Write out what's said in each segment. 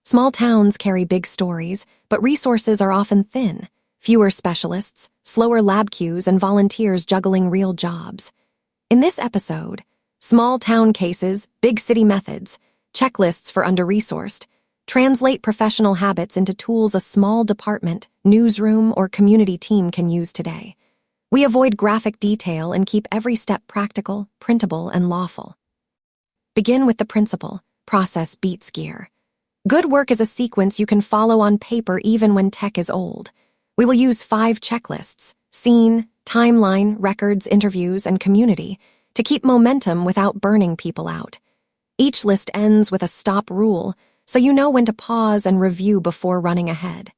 Small towns carry big stories, but resources are often thin. Fewer specialists, slower lab queues, and volunteers juggling real jobs. In this episode, small town cases, big city methods, checklists for under-resourced, translate professional habits into tools a small department, newsroom, or community team can use today. We avoid graphic detail and keep every step practical, printable, and lawful. Begin with the principle: process beats gear. Good work is a sequence you can follow on paper even when tech is old. We will use 5 checklists: scene, timeline, records, interviews, and community, to keep momentum without burning people out. Each list ends with a stop rule, so you know when to pause and review before running ahead.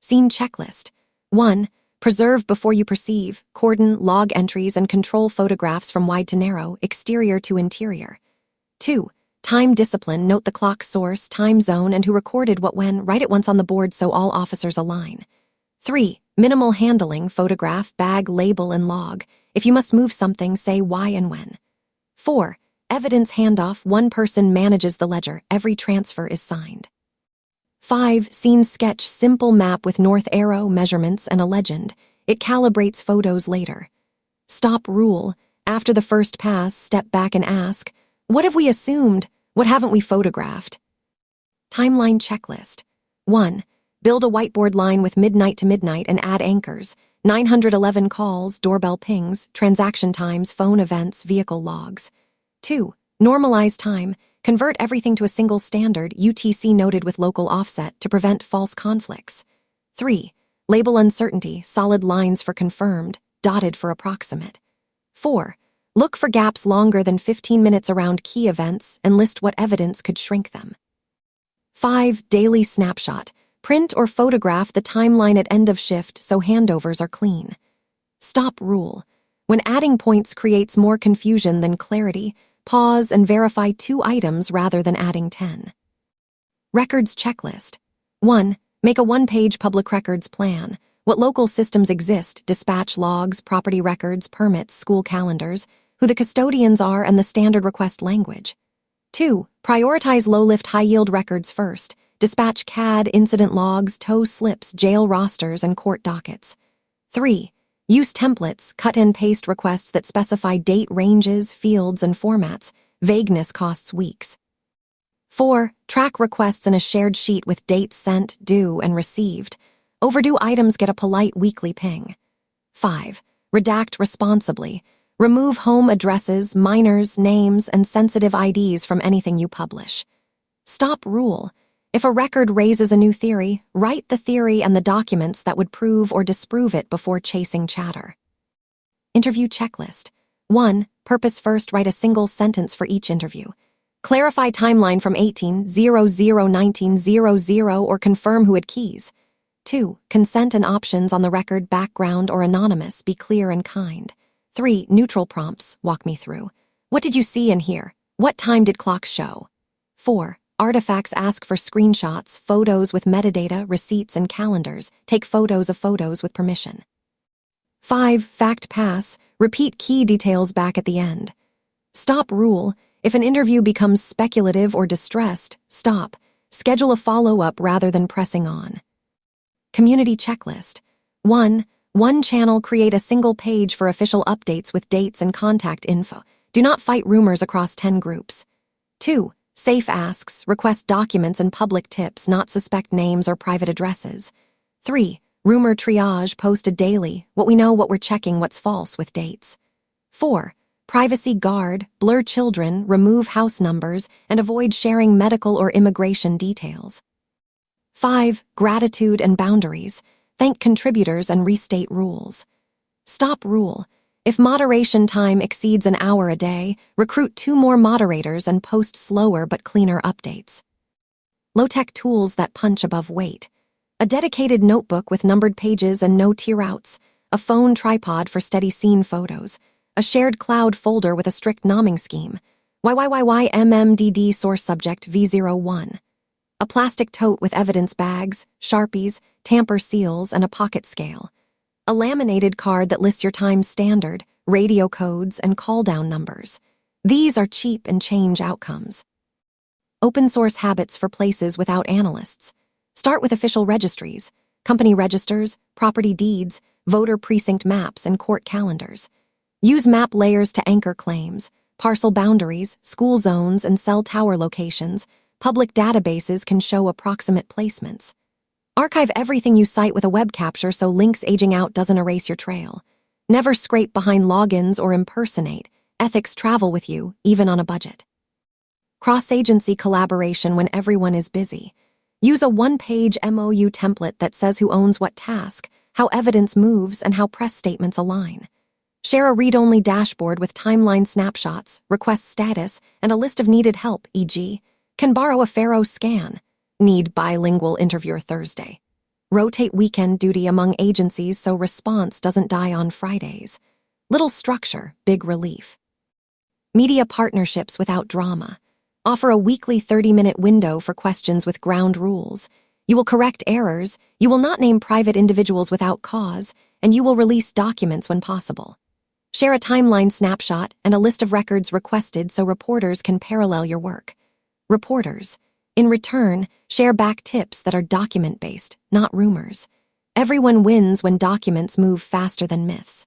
Scene checklist. 1. Preserve before you perceive, cordon, log entries, and control photographs from wide to narrow, exterior to interior. 2. Time discipline. Note the clock source, time zone, and who recorded what when. Write it once on the board so all officers align. 3. Minimal handling. Photograph, bag, label, and log. If you must move something, say why and when. 4. Evidence handoff. One person manages the ledger. Every transfer is signed. 5. Scene sketch. Simple map with north arrow, measurements, and a legend. It calibrates photos later. Stop rule. After the first pass, step back and ask, what have we assumed? What haven't we photographed? Timeline checklist. 1. Build a whiteboard line with midnight to midnight and add anchors. 911 calls, doorbell pings, transaction times, phone events, vehicle logs. 2. Normalize time. Convert everything to a single standard, UTC noted with local offset, to prevent false conflicts. 3. Label uncertainty. Solid lines for confirmed, dotted for approximate. 4. Look for gaps longer than 15 minutes around key events and list what evidence could shrink them. 5. Daily snapshot. Print or photograph the timeline at end of shift so handovers are clean. Stop rule. When adding points creates more confusion than clarity, pause and verify 2 items rather than adding 10. Records checklist. 1. Make a 1-page public records plan. What local systems exist: dispatch logs, property records, permits, school calendars, who the custodians are, and the standard request language. 2. Prioritize low-lift, high-yield records first. Dispatch CAD, incident logs, tow slips, jail rosters, and court dockets. 3. Use templates, cut and paste requests that specify date ranges, fields, and formats. Vagueness costs weeks. 4. Track requests in a shared sheet with dates sent, due, and received. Overdue items get a polite weekly ping. 5. Redact responsibly. Remove home addresses, minors, names, and sensitive IDs from anything you publish. Stop rule. If a record raises a new theory, write the theory and the documents that would prove or disprove it before chasing chatter. Interview checklist. 1. Purpose first. Write a single sentence for each interview. Clarify timeline from 18-00-1900 or confirm who had keys. 2. Consent and options on the record, background or anonymous. Be clear and kind. 3. Neutral prompts. Walk me through. What did you see and hear? What time did clocks show? 4. Artifacts. Ask for screenshots, photos with metadata, receipts, and calendars. Take photos of photos with permission. 5. Fact pass. Repeat key details back at the end. Stop rule. If an interview becomes speculative or distressed, stop. Schedule a follow-up rather than pressing on. Community checklist. 1. One channel. Create a single page for official updates with dates and contact info. Do not fight rumors across 10 groups. 2. Safe asks. Request documents and public tips, not suspect names or private addresses. 3. Rumor triage. Posted daily. What we know, what we're checking, what's false, with dates. 4. Privacy guard. Blur children, remove house numbers, and avoid sharing medical or immigration details. 5. Gratitude and boundaries. Thank contributors and restate rules. Stop rule. If moderation time exceeds an hour a day, recruit 2 more moderators and post slower but cleaner updates. Low-tech tools that punch above weight. A dedicated notebook with numbered pages and no tear-outs. A phone tripod for steady scene photos. A shared cloud folder with a strict nomming scheme. YYYYMMDD source subject V01. A plastic tote with evidence bags, Sharpies, tamper seals, and a pocket scale. A laminated card that lists your time standard, radio codes, and call-down numbers. These are cheap and change outcomes. Open source habits for places without analysts. Start with official registries, company registers, property deeds, voter precinct maps, and court calendars. Use map layers to anchor claims, parcel boundaries, school zones, and cell tower locations. Public databases can show approximate placements. Archive everything you cite with a web capture so links aging out doesn't erase your trail. Never scrape behind logins or impersonate. Ethics travel with you, even on a budget. Cross-agency collaboration when everyone is busy. Use a one-page MOU template that says who owns what task, how evidence moves, and how press statements align. Share a read-only dashboard with timeline snapshots, request status, and a list of needed help, e.g., can borrow a Pharaoh scan. Need bilingual interviewer Thursday. Rotate weekend duty among agencies so response doesn't die on Fridays. Little structure, big relief. Media partnerships without drama. Offer a weekly 30-minute window for questions with ground rules. You will correct errors, you will not name private individuals without cause, and you will release documents when possible. Share a timeline snapshot and a list of records requested so reporters can parallel your work. Reporters, in return, share back tips that are document-based, not rumors. Everyone wins when documents move faster than myths.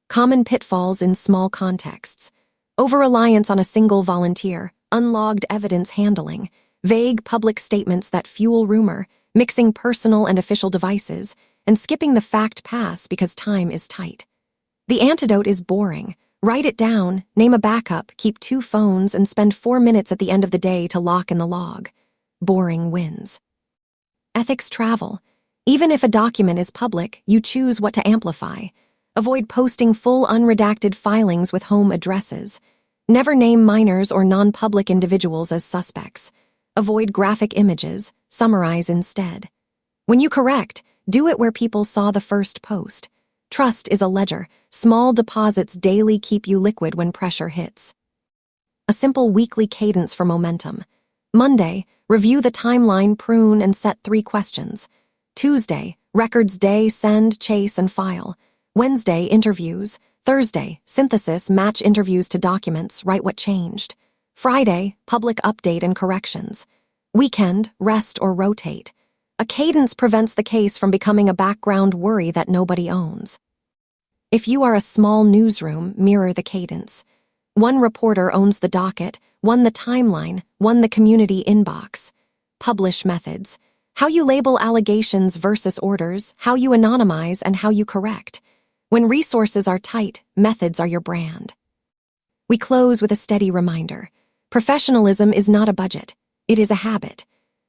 Common pitfalls in small contexts. Over-reliance on a single volunteer, unlogged evidence handling, vague public statements that fuel rumor, mixing personal and official devices, and skipping the fact pass because time is tight. The antidote is boring. Write it down, name a backup, keep 2 phones, and spend 4 minutes at the end of the day to lock in the log. Boring wins. Ethics travel. Even if a document is public, you choose what to amplify. Avoid posting full unredacted filings with home addresses. Never name minors or non-public individuals as suspects. Avoid graphic images, summarize instead. When you correct, do it where people saw the first post. Trust is a ledger. Small deposits daily keep you liquid when pressure hits. A simple weekly cadence for momentum. Monday, review the timeline, prune, and set 3 questions. Tuesday, records day, send, chase, and file. Wednesday, interviews. Thursday, synthesis, match interviews to documents, write what changed. Friday, public update and corrections. Weekend, rest or rotate. A cadence prevents the case from becoming a background worry that nobody owns. If you are a small newsroom, mirror the cadence. One reporter owns the docket, one the timeline, one the community inbox. Publish methods. How you label allegations versus orders, how you anonymize, and how you correct. When resources are tight, methods are your brand. We close with a steady reminder. Professionalism is not a budget. It is a habit.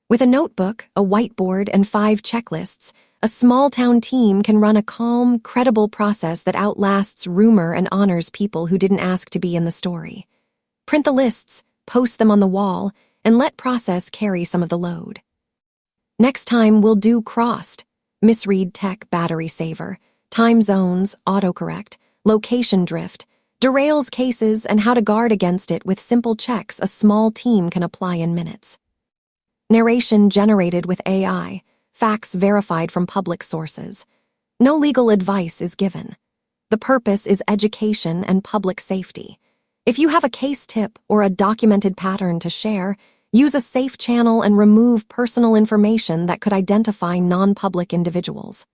With a notebook, a whiteboard, and 5 checklists, a small-town team can run a calm, credible process that outlasts rumor and honors people who didn't ask to be in the story. Print the lists, post them on the wall, and let process carry some of the load. Next time, we'll do crossed, misread tech battery saver, time zones, autocorrect, location drift, derails cases, and how to guard against it with simple checks a small team can apply in minutes. Narration generated with AI, facts verified from public sources. No legal advice is given. The purpose is education and public safety. If you have a case tip or a documented pattern to share, use a safe channel and remove personal information that could identify non-public individuals.